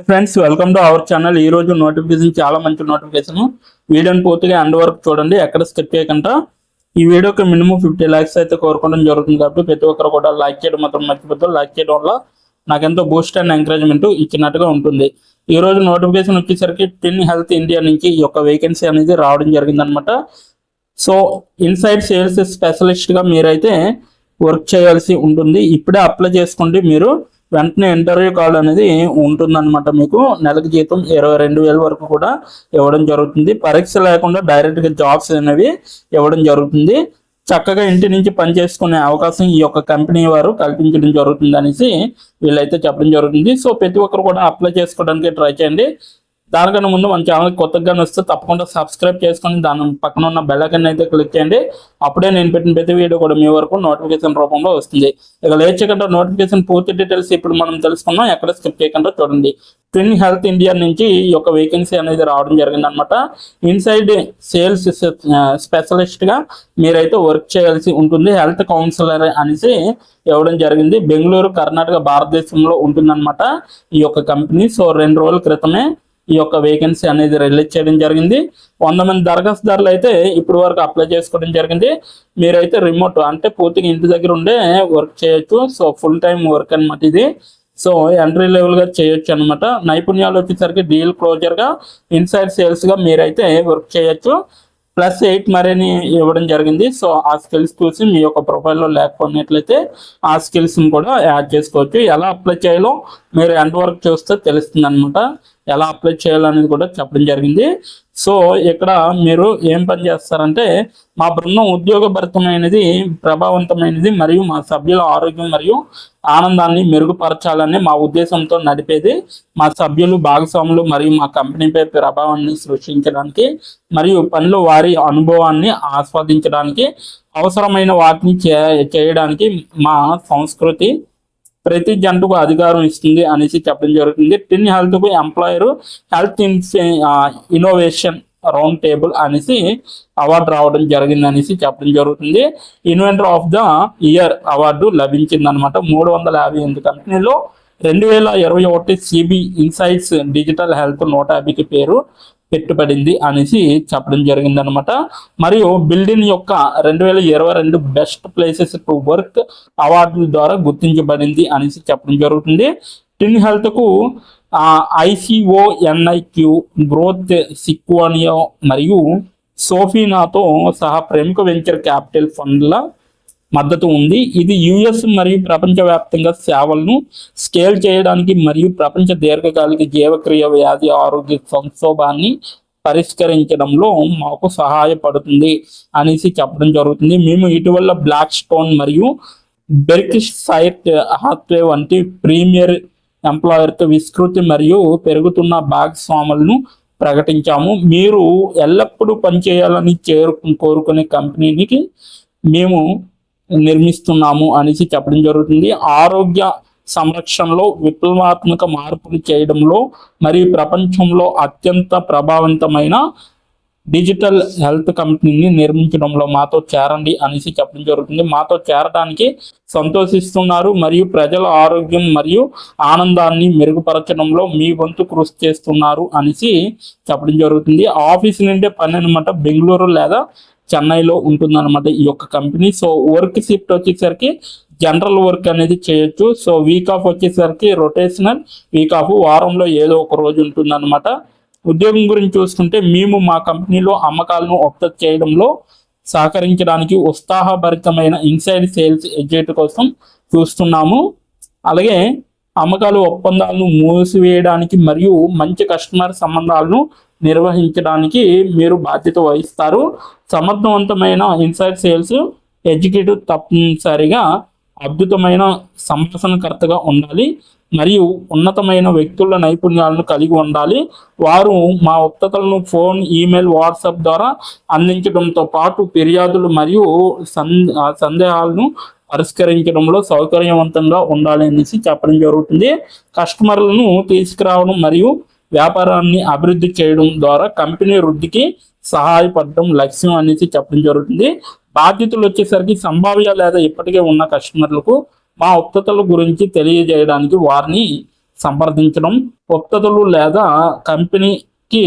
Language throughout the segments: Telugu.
Friends, welcome to our channel. ఈ రోజు నోటిఫికేషన్ చాలా మంచి నోటిఫికేషన్. వీడియోని పూర్తిగా ఎండ్ వరకు చూడండి, ఎక్కడ స్కిప్ చేయకుండా. ఈ వీడియోకి మినిమం 50 lakhs అయితే కోరుకోవడం జరుగుతుంది కాబట్టి ప్రతి ఒక్కరు కూడా లైక్ చేయడం మాత్రం మర్చిపోతారు. లైక్ చేయడం వల్ల నాకు ఎంతో బూస్ట్ అండ్ ఎంకరేజ్మెంట్ ఇచ్చినట్టుగా ఉంటుంది. ఈ రోజు నోటిఫికేషన్ వచ్చేసరికి టిన్ హెల్త్ ఇండియా నుంచి ఈ యొక్క వేకెన్సీ అనేది రావడం జరిగింది అనమాట. సో ఇన్సైడ్ సేల్స్ స్పెషలిస్ట్ గా మీరైతే వర్క్ చేయాల్సి ఉంటుంది. ఇప్పుడే అప్లై చేసుకోండి. మీరు వెంటనే ఇంటర్వ్యూ కాల్ అనేది ఉంటుందన్నమాట. మీకు నెలకు జీతం 22,000 వరకు కూడా ఇవ్వడం జరుగుతుంది. పరీక్ష లేకుండా డైరెక్ట్గా జాబ్స్ అనేవి ఇవ్వడం జరుగుతుంది. చక్కగా ఇంటి నుంచి పని చేసుకునే అవకాశం ఈ యొక్క కంపెనీ వారు కల్పించడం జరుగుతుంది అనేసి వీళ్ళైతే చెప్పడం జరుగుతుంది. సో ప్రతి ఒక్కరు కూడా అప్లై చేసుకోవడానికి ట్రై చేయండి. దానికన్నా ముందు మన ఛానల్ కొత్తగా వస్తే తప్పకుండా సబ్స్క్రైబ్ చేసుకొని దాని పక్కన ఉన్న బెల్ ఐకాన్ అయితే క్లిక్ చేయండి. అప్పుడే నేను పెట్టిన ప్రతి వీడియో కూడా మీ వరకు నోటిఫికేషన్ రూపంలో వస్తుంది. ఇక లేట్ చేయకుండా నోటిఫికేషన్ పూర్తి డీటెయిల్స్ ఇప్పుడు మనం తెలుసుకున్నాం. ఎక్కడ స్కిప్ చేయకుండా చూడండి. ట్విన్ హెల్త్ ఇండియా నుంచి ఈ యొక్క వేకెన్సీ అనేది రావడం జరిగింది అనమాట. ఇన్సైడ్ సేల్స్ స్పెషలిస్ట్ గా మీరైతే వర్క్ చేయాల్సి ఉంటుంది. హెల్త్ కౌన్సిలర్ అనేసి ఇవ్వడం జరిగింది. బెంగళూరు, కర్ణాటక, భారతదేశంలో ఉంటుందన్నమాట ఈ యొక్క కంపెనీ. సో 2 రోజుల క్రితమే ఈ యొక్క వేకెన్సీ అనేది రిలీజ్ చేయడం జరిగింది. 100 మంది దరఖాస్తుదారులు అయితే ఇప్పటి వరకు అప్లై చేసుకోవడం జరిగింది. మీరైతే రిమోట్ అంటే పూర్తిగా ఇంటి దగ్గర ఉండే వర్క్ చేయొచ్చు. సో ఫుల్ టైం వర్క్ అనమాట ఇది. సో ఎంట్రీ లెవెల్ గా చేయొచ్చు అనమాట. నైపుణ్యాలు వచ్చేసరికి డీల్ క్లోజర్ గా, ఇన్సైడ్ సేల్స్ గా మీరైతే వర్క్ చేయొచ్చు. +8 మరిని ఇవ్వడం జరిగింది. సో ఆ స్కిల్స్ చూసి మీ యొక్క ప్రొఫైల్లో లేకపోయినట్లయితే ఆ స్కిల్స్ కూడా యాడ్ చేసుకోవచ్చు. ఎలా అప్లై చేయాలో మీరు ఎండ్ వరకు చూస్తే తెలుస్తుంది అనమాట. ఎలా అప్లై చేయాలనేది కూడా చెప్పడం జరిగింది. సో ఇక్కడ మీరు ఏం పని చేస్తారంటే, మా బృందం ఉద్యోగభరితమైనది, ప్రభావవంతమైనది మరియు మా సభ్యుల ఆరోగ్యం మరియు ఆనందాన్ని మెరుగుపరచాలని మా ఉద్దేశంతో నడిపేది. మా సభ్యులు, భాగస్వాములు మరియు మా కంపెనీపై ప్రభావాన్ని సృష్టించడానికి మరియు పనిలో వారి అనుభవాన్ని ఆస్వాదించడానికి అవసరమైన వాటిని చేయడానికి మా సంస్కృతి ప్రతి జంటకు అధికారం ఇస్తుంది అనేసి చెప్పడం జరుగుతుంది. టిన్ హెల్త్ కు employer health innovation round table అనేసి అవార్డు రావడం జరిగింది అనేసి చెప్పడం జరుగుతుంది. Inventor of the year award లభించింది అనమాట. 358 కంపెనీలో 2021 సిబి ఇన్సైట్స్ డిజిటల్ హెల్త్ 150కి పేరు పెట్టుబడింది అనేసి చెప్పడం జరిగింది అనమాట. మరియు బిల్డింగ్ యొక్క 2022 బెస్ట్ ప్లేసెస్ టు వర్క్ అవార్డుల ద్వారా గుర్తించబడింది అనేసి చెప్పడం జరుగుతుంది. టిన్ హెల్త్ కు ICONIQ, గ్రోత్, సిక్వానియో మరియు సోఫీనాతో సహా ప్రముఖ వెంచర్ క్యాపిటల్ ఫండ్ల మద్దతు ఉంది. ఇది యుఎస్ మరియు ప్రపంచవ్యాప్తంగా సేవలను స్కేల్ చేయడానికి మరియు ప్రపంచ దీర్ఘకాలిక జీవక్రియ వ్యాధి ఆరోగ్య సంక్షోభాన్ని పరిష్కరించడంలో మాకు సహాయపడుతుంది అనేసి చెప్పడం జరుగుతుంది. మేము ఇటీవల బ్లాక్ స్టోన్ మరియు బెర్క్షైర్ హాత్వే వంటి ప్రీమియర్ ఎంప్లాయర్తో విస్తృతి మరియు పెరుగుతున్న భాగస్వాములను ప్రకటించాము. మీరు ఎల్లప్పుడూ పనిచేయాలని కోరుకునే కంపెనీకి మేము నిర్మిస్తున్నాము అనేసి చెప్పడం జరుగుతుంది. ఆరోగ్య సంరక్షణలో విప్లవాత్మక మార్పులు చేయడంలో మరియు ప్రపంచంలో అత్యంత ప్రభావవంతమైన డిజిటల్ హెల్త్ కంపెనీని నిర్మించడంలో మాతో చేరండి అనేసి చెప్పడం జరుగుతుంది. మాతో చేరడానికి సంతోషిస్తున్నారు మరియు ప్రజల ఆరోగ్యం మరియు ఆనందాన్ని మెరుగుపరచడంలో మీ వంతు కృషి చేస్తున్నారు అనేసి చెప్పడం జరుగుతుంది. ఆఫీస్ నుండే పని అనమాట. బెంగళూరు లేదా చెన్నైలో ఉంటుందన్నమాట ఈ యొక్క కంపెనీ. సో వర్క్ షిఫ్ట్ వచ్చేసరికి జనరల్ వర్క్ అనేది చేయొచ్చు. సో వీక్ ఆఫ్ వచ్చేసరికి రొటేషనల్ వీక్ ఆఫ్, వారంలో ఏదో ఒక రోజు ఉంటుందన్నమాట. ఉద్యోగం గురించి చూసుకుంటే, మేము మా కంపెనీలో అమ్మకాలను ఉత్పత్తి చేయడంలో సహకరించడానికి ఉత్సాహభరితమైన ఇన్సైడ్ సేల్స్ ఎగ్జిక్యూటివ్ కోసం చూస్తున్నాము. అలాగే అమ్మకాలు ఒప్పందాలను మూసివేయడానికి మరియు మంచి కస్టమర్ సంబంధాలను నిర్వహించడానికి మీరు బాధ్యత వహిస్తారు. సమర్థవంతమైన ఇన్సైడ్ సేల్స్ ఎగ్జిక్యూటివ్ తప్పనిసరిగా అద్భుతమైన సంభాషణకర్తగా ఉండాలి మరియు ఉన్నతమైన వ్యక్తుల నైపుణ్యాలను కలిగి ఉండాలి. వారు మా ఉత్పత్తులను ఫోన్, ఈమెయిల్, వాట్సాప్ ద్వారా అందించడంతో పాటు ఫిర్యాదులు మరియు సందేహాలను పరిష్కరించడంలో సౌకర్యవంతంగా ఉండాలి అనేసి చెప్పడం జరుగుతుంది. కస్టమర్లను తీసుకురావడం మరియు వ్యాపారాన్ని అభివృద్ధి చేయడం ద్వారా కంపెనీ వృద్ధికి సహాయపడడం లక్ష్యం అనేసి చెప్పడం జరుగుతుంది. బాధ్యతలు వచ్చేసరికి సంభావ్య లేదా ఇప్పటికే ఉన్న కస్టమర్లకు మా ఉత్పత్తుల గురించి తెలియజేయడానికి వారిని సంప్రదించడం, ఉత్పత్తులు లేదా కంపెనీకి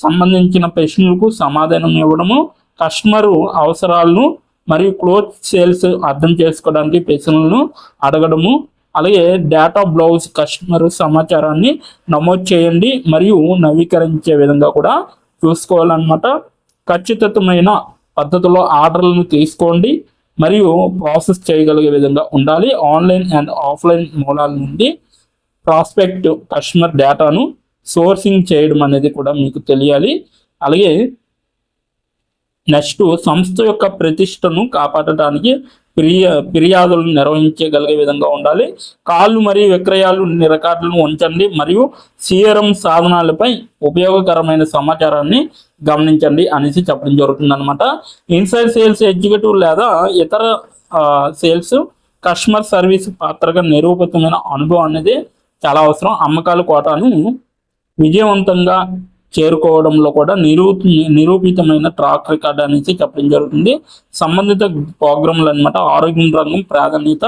సంబంధించిన ప్రశ్నలకు సమాధానం ఇవ్వడము, కస్టమర్ అవసరాలను మరియు క్లోజ్ సేల్స్ అర్థం చేసుకోవడానికి ప్రశ్నలను అడగడము, అలాగే డేటా బ్లౌజ్ కస్టమర్ సమాచారాన్ని నమోదు చేయండి మరియు నవీకరించే విధంగా కూడా చూసుకోవాలన్నమాట. ఖచ్చితమైన పద్ధతిలో ఆర్డర్లను తీసుకోండి మరియు ప్రాసెస్ చేయగలిగే విధంగా ఉండాలి. ఆన్లైన్ అండ్ ఆఫ్లైన్ మూలాల నుండి ప్రాస్పెక్ట్ కస్టమర్ డేటాను సోర్సింగ్ చేయడం అనేది కూడా మీకు తెలియాలి. అలాగే నెక్స్ట్ సంస్థ యొక్క ప్రతిష్టను కాపాడటానికి ఫిర్యాదులను నిర్వహించగలిగే విధంగా ఉండాలి. కాళ్ళు మరియు విక్రయాలు రికార్డులను ఉంచండి మరియు సిఆర్ఎం సాధనాలపై ఉపయోగకరమైన సమాచారాన్ని గమనించండి అనేసి చెప్పడం జరుగుతుంది అనమాట. ఇన్సైడ్ సేల్స్ ఎగ్జిక్యూటివ్ లేదా ఇతర సేల్స్ కస్టమర్ సర్వీస్ పాత్రగా నిరూపితమైన అనుభవం అనేది చాలా అవసరం. అమ్మకాల కోటాను విజయవంతంగా చేరుకోవడంలో కూడా నిరూపితమైన ట్రాక్ రికార్డ్ అనేది చెప్పడం జరుగుతుంది. సంబంధిత ప్రోగ్రాంలు అనమాట. ఆరోగ్యం రంగం ప్రాధాన్యత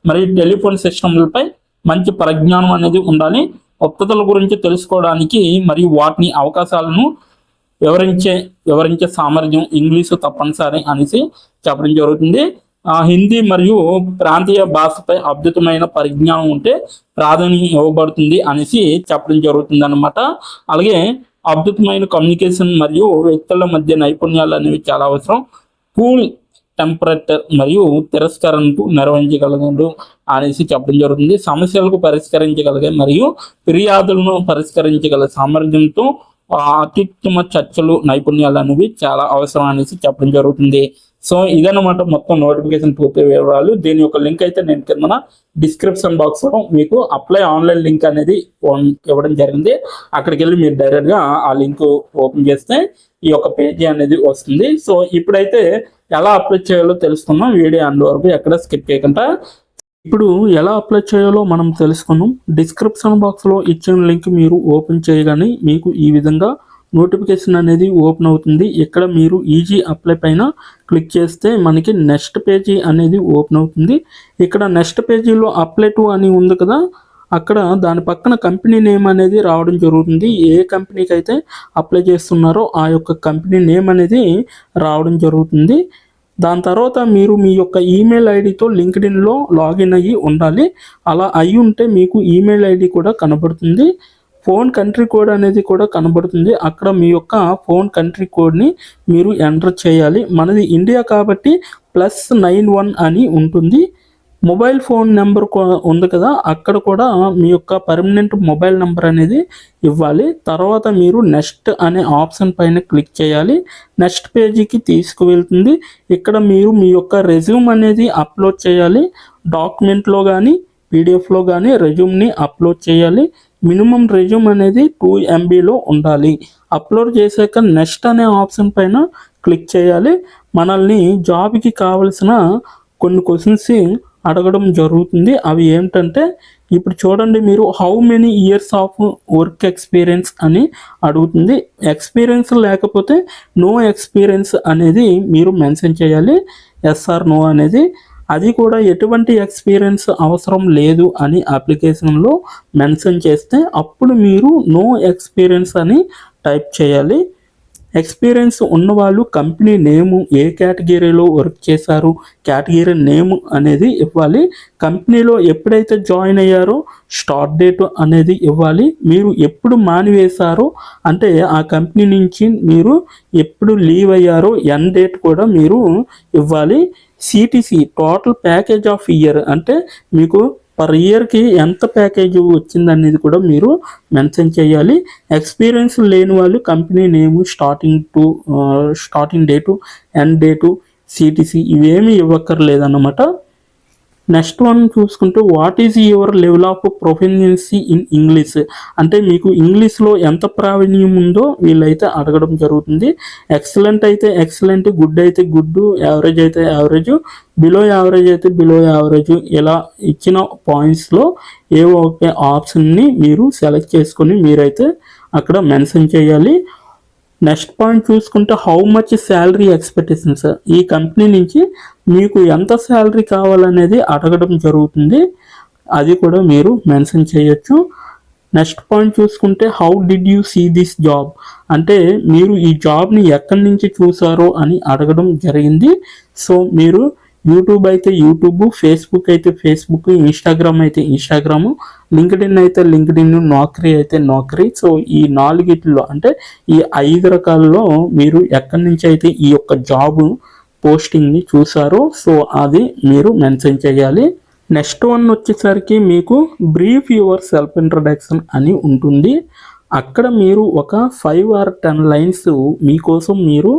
మరియు టెలిఫోన్ సిస్టమ్లపై మంచి పరిజ్ఞానం అనేది ఉండాలి. ఉత్పత్తుల గురించి తెలుసుకోవడానికి మరియు వాటిని అవకాశాలను వివరించే సామర్థ్యం ఇంగ్లీషు తప్పనిసరి అనేసి చెప్పడం జరుగుతుంది. హిందీ మరియు ప్రాంతీయ భాషపై అద్భుతమైన పరిజ్ఞానం ఉంటే ప్రాధాన్యం ఇవ్వబడుతుంది అనేసి చెప్పడం జరుగుతుంది అన్నమాట. అలాగే అద్భుతమైన కమ్యూనికేషన్ మరియు వ్యక్తుల మధ్య నైపుణ్యాలు అనేవి చాలా అవసరం. కూల్ టెంపరేచర్ మరియు తిరస్కరణకు నిర్వహించగలగడు అనేసి చెప్పడం జరుగుతుంది. సమస్యలకు పరిష్కరించగలిగే మరియు ఫిర్యాదులను పరిష్కరించగల సామర్థ్యంతో అత్యుత్తమ చర్చలు నైపుణ్యాలు అనేవి చాలా అవసరం అనేసి చెప్పడం జరుగుతుంది. సో ఇదన్నమాట మొత్తం నోటిఫికేషన్ పూర్తి వివరాలు. దీని యొక్క లింక్ అయితే నేను కింద డిస్క్రిప్షన్ బాక్స్ లో మీకు అప్లై ఆన్లైన్ లింక్ అనేది ఇవ్వడం జరిగింది. అక్కడికి వెళ్ళి మీరు డైరెక్ట్ గా ఆ లింక్ ఓపెన్ చేస్తే ఈ యొక్క పేజీ అనేది వస్తుంది. సో ఇప్పుడైతే ఎలా అప్లై చేయాలో తెలుసుకున్నాం. వీడియో అండ్ వరకు ఎక్కడ స్కిప్ చేయకుండా ఇప్పుడు ఎలా అప్లై చేయాలో మనం తెలుసుకున్నాం. డిస్క్రిప్షన్ బాక్స్లో ఇచ్చిన లింక్ మీరు ఓపెన్ చేయగానే మీకు ఈ విధంగా నోటిఫికేషన్ అనేది ఓపెన్ అవుతుంది. ఇక్కడ మీరు ఈజీ అప్లై పైన క్లిక్ చేస్తే మనకి నెక్స్ట్ పేజీ అనేది ఓపెన్ అవుతుంది. ఇక్కడ నెక్స్ట్ పేజీలో అప్లై టు అని ఉంది కదా, అక్కడ దాని పక్కన కంపెనీ నేమ్ అనేది రావడం జరుగుతుంది. ఏ కంపెనీకి అయితే అప్లై చేస్తున్నారో ఆ యొక్క కంపెనీ నేమ్ అనేది రావడం జరుగుతుంది. దాని తర్వాత మీరు మీ యొక్క ఈమెయిల్ ఐడితో లింక్డ్ఇన్లో లాగిన్ అయ్యి ఉండాలి. అలా అయి ఉంటే మీకు ఈమెయిల్ ఐడి కూడా కనబడుతుంది. ఫోన్ కంట్రీ కోడ్ అనేది కూడా కనబడుతుంది. అక్కడ మీ యొక్క ఫోన్ కంట్రీ కోడ్ని మీరు ఎంటర్ చేయాలి. మనది ఇండియా కాబట్టి +91 అని ఉంటుంది. మొబైల్ ఫోన్ నెంబర్ ఉంది కదా, అక్కడ కూడా మీ యొక్క పర్మనెంట్ మొబైల్ నెంబర్ అనేది ఇవ్వాలి. తర్వాత మీరు నెక్స్ట్ అనే ఆప్షన్ పైన క్లిక్ చేయాలి. నెక్స్ట్ పేజీకి తీసుకువెళ్తుంది. ఇక్కడ మీరు మీ యొక్క రెజ్యూమ్ అనేది అప్లోడ్ చేయాలి. డాక్యుమెంట్లో కానీ పీడిఎఫ్లో కానీ రెజ్యూమ్ని అప్లోడ్ చేయాలి. మినిమం రెజ్యూమ్ అనేది 2 MBలో ఉండాలి. అప్లోడ్ చేశాక నెక్స్ట్ అనే ఆప్షన్ పైన క్లిక్ చేయాలి. మనల్ని జాబ్కి కావలసిన కొన్ని క్వశ్చన్స్ అడగడం జరుగుతుంది. అవి ఏమిటంటే ఇప్పుడు చూడండి, మీరు how many years of work experience అని అడుగుతుంది. ఎక్స్పీరియన్స్ లేకపోతే నో ఎక్స్పీరియన్స్ అనేది మీరు మెన్షన్ చేయాలి. ఎస్ ఆర్ నో అనేది. అది కూడా ఎటువంటి ఎక్స్పీరియన్స్ అవసరం లేదు అని అప్లికేషన్లో మెన్షన్ చేస్తే అప్పుడు మీరు నో ఎక్స్పీరియన్స్ అని టైప్ చేయాలి. ఎక్స్పీరియన్స్ ఉన్నవాళ్ళు కంపెనీ నేము, ఏ కేటగిరీలో వర్క్ చేశారు, కేటగిరీ నేమ్ అనేది ఇవ్వాలి. కంపెనీలో ఎప్పుడైతే జాయిన్ అయ్యారో స్టార్ట్ డేట్ అనేది ఇవ్వాలి. మీరు ఎప్పుడు మానివేశారో అంటే ఆ కంపెనీ నుంచి మీరు ఎప్పుడు లీవ్ అయ్యారో ఎండ్ డేట్ కూడా మీరు ఇవ్వాలి. CTC total package of year అంటే మీకు పర్ ఇయర్కి ఎంత ప్యాకేజ్ వచ్చిందనేది కూడా మీరు మెన్షన్ చేయాలి. ఎక్స్పీరియన్స్ లేని వాళ్ళు కంపెనీ నేము, starting date, end date, CTC ఇవేమీ ఇవ్వక్కర్లేదన్నమాట. నెక్స్ట్ వన్ చూసుకుంటే what is your level of proficiency in English అంటే మీకు ఇంగ్లీష్లో ఎంత ప్రావీణ్యం ఉందో వీళ్ళైతే అడగడం జరుగుతుంది. ఎక్సలెంట్ అయితే ఎక్సలెంట్, గుడ్ అయితే గుడ్, యావరేజ్ అయితే యావరేజ్, బిలో యావరేజ్ అయితే బిలో యావరేజ్, ఇలా ఇచ్చిన పాయింట్స్లో ఏ ఒకే ఆప్షన్ని మీరు సెలెక్ట్ చేసుకొని మీరైతే అక్కడ మెన్షన్ చేయాలి. నెక్స్ట్ పాయింట్ చూసుకుంటే హౌ మచ్ శాలరీ ఎక్స్పెక్టేషన్స్, ఈ కంపెనీ నుంచి మీకు ఎంత శాలరీ కావాలనేది అడగడం జరుగుతుంది. అది కూడా మీరు మెన్షన్ చేయొచ్చు. నెక్స్ట్ పాయింట్ చూసుకుంటే how did you see this job, అంటే మీరు ఈ జాబ్ని ఎక్కడి నుంచి చూసారో అని అడగడం జరిగింది. సో మీరు యూట్యూబ్ అయితే యూట్యూబ్, ఫేస్బుక్ అయితే ఫేస్బుక్, ఇన్స్టాగ్రామ్ అయితే ఇన్స్టాగ్రామ్, లింక్డ్ఇన్ అయితే లింక్డ్ఇన్, నౌకరీ అయితే నౌకరీ. సో ఈ 4 అంటే ఈ 5 రకాలలో మీరు ఎక్కడి నుంచి అయితే ఈ యొక్క జాబ్ పోస్టింగ్ని చూసారో సో అది మీరు మెన్షన్ చేయాలి. నెక్స్ట్ వన్ వచ్చేసరికి మీకు బ్రీఫ్ యువర్ సెల్ఫ్ ఇంట్రడక్షన్ అని ఉంటుంది. అక్కడ మీరు ఒక 5 or 10 లైన్స్ మీకోసం మీరు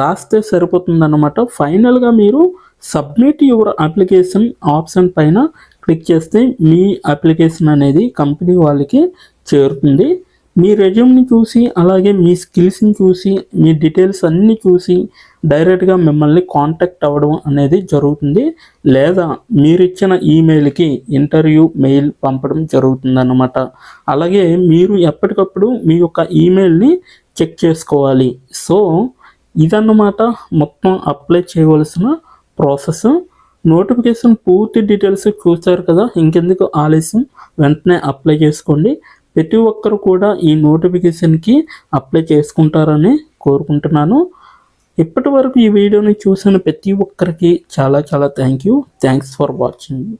రాస్తే సరిపోతుందన్నమాట. ఫైనల్గా మీరు సబ్మిట్ యువర్ అప్లికేషన్ ఆప్షన్ పైన క్లిక్ చేస్తే మీ అప్లికేషన్ అనేది కంపెనీ వాళ్ళకి చేరుతుంది. మీ రెజ్యూమ్ని చూసి అలాగే మీ స్కిల్స్ని చూసి మీ డీటెయిల్స్ అన్నీ చూసి డైరెక్ట్గా మిమ్మల్ని కాంటాక్ట్ అవ్వడం అనేది జరుగుతుంది. లేదా మీరు ఇచ్చిన ఈమెయిల్కి ఇంటర్వ్యూ మెయిల్ పంపడం జరుగుతుందన్నమాట. అలాగే మీరు ఎప్పటికప్పుడు మీ యొక్క ఈమెయిల్ని చెక్ చేసుకోవాలి. సో ఇదన్నమాట మొత్తం అప్లై చేయవలసిన ప్రాసెస్. నోటిఫికేషన్ పూర్తి డీటెయిల్స్ చూస్తారు కదా, ఇంకెందుకు ఆలస్యం, వెంటనే అప్లై చేసుకోండి. ప్రతి ఒక్కరు కూడా ఈ నోటిఫికేషన్కి అప్లై చేసుకుంటారని కోరుకుంటున్నాను. ఇప్పటి వరకు ఈ వీడియోని చూసిన ప్రతి ఒక్కరికి చాలా థ్యాంక్స్ ఫర్ వాచింగ్.